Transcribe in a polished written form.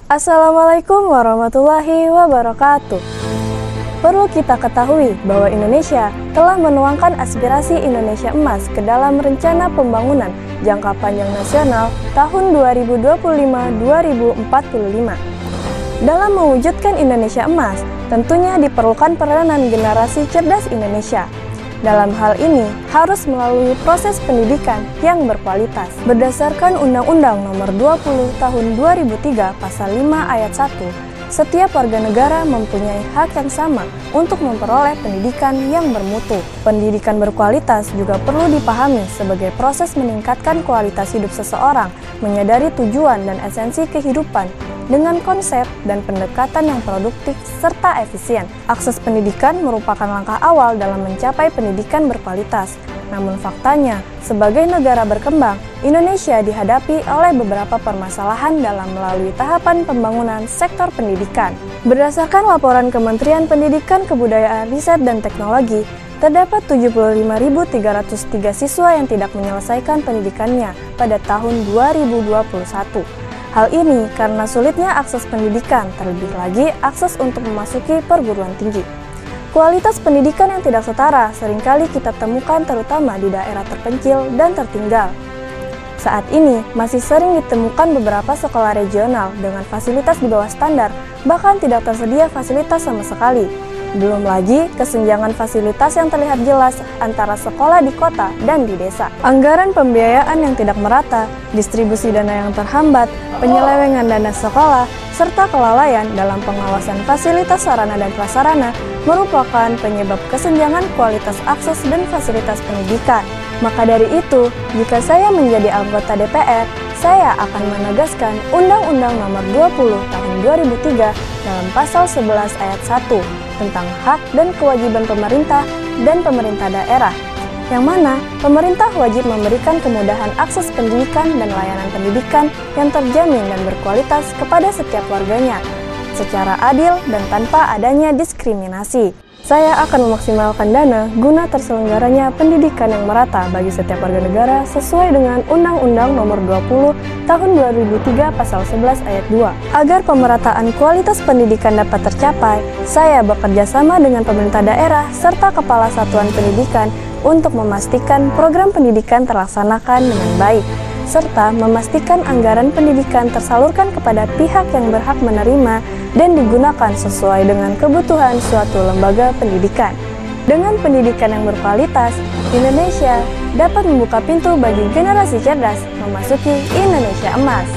Assalamualaikum warahmatullahi wabarakatuh. Perlu kita ketahui bahwa Indonesia telah menuangkan aspirasi Indonesia Emas ke dalam Rencana Pembangunan Jangka Panjang Nasional tahun 2025-2045. Dalam mewujudkan Indonesia Emas, tentunya diperlukan peranan generasi cerdas Indonesia. Dalam hal ini, harus melalui proses pendidikan yang berkualitas. Berdasarkan Undang-Undang Nomor 20 Tahun 2003 Pasal 5 Ayat 1, setiap warga negara mempunyai hak yang sama untuk memperoleh pendidikan yang bermutu. Pendidikan berkualitas juga perlu dipahami sebagai proses meningkatkan kualitas hidup seseorang, menyadari tujuan dan esensi kehidupan, dengan konsep dan pendekatan yang produktif serta efisien. Akses pendidikan merupakan langkah awal dalam mencapai pendidikan berkualitas. Namun faktanya, sebagai negara berkembang, Indonesia dihadapi oleh beberapa permasalahan dalam melalui tahapan pembangunan sektor pendidikan. Berdasarkan laporan Kementerian Pendidikan, Kebudayaan, Riset, dan Teknologi, terdapat 75.303 siswa yang tidak menyelesaikan pendidikannya pada tahun 2021. Hal ini karena sulitnya akses pendidikan, terlebih lagi akses untuk memasuki perguruan tinggi. Kualitas pendidikan yang tidak setara seringkali kita temukan terutama di daerah terpencil dan tertinggal. Saat ini masih sering ditemukan beberapa sekolah regional dengan fasilitas di bawah standar, bahkan tidak tersedia fasilitas sama sekali. Belum lagi kesenjangan fasilitas yang terlihat jelas antara sekolah di kota dan di desa. Anggaran pembiayaan yang tidak merata, distribusi dana yang terhambat, penyelewengan dana sekolah, serta kelalaian dalam pengawasan fasilitas sarana dan prasarana merupakan penyebab kesenjangan kualitas akses dan fasilitas pendidikan. Maka dari itu, jika saya menjadi anggota DPR, saya akan menegaskan Undang-Undang Nomor 20 Tahun 2003 dalam Pasal 11 Ayat 1 tentang hak dan kewajiban pemerintah dan pemerintah daerah, yang mana pemerintah wajib memberikan kemudahan akses pendidikan dan layanan pendidikan yang terjamin dan berkualitas kepada setiap warganya, secara adil dan tanpa adanya diskriminasi. Saya akan memaksimalkan dana guna terselenggaranya pendidikan yang merata bagi setiap warga negara sesuai dengan Undang-Undang Nomor 20 Tahun 2003 Pasal 11 Ayat 2. Agar pemerataan kualitas pendidikan dapat tercapai, saya bekerja sama dengan pemerintah daerah serta kepala satuan pendidikan untuk memastikan program pendidikan terlaksanakan dengan baik, serta memastikan anggaran pendidikan tersalurkan kepada pihak yang berhak menerima dan digunakan sesuai dengan kebutuhan suatu lembaga pendidikan. Dengan pendidikan yang berkualitas, Indonesia dapat membuka pintu bagi generasi cerdas memasuki Indonesia Emas.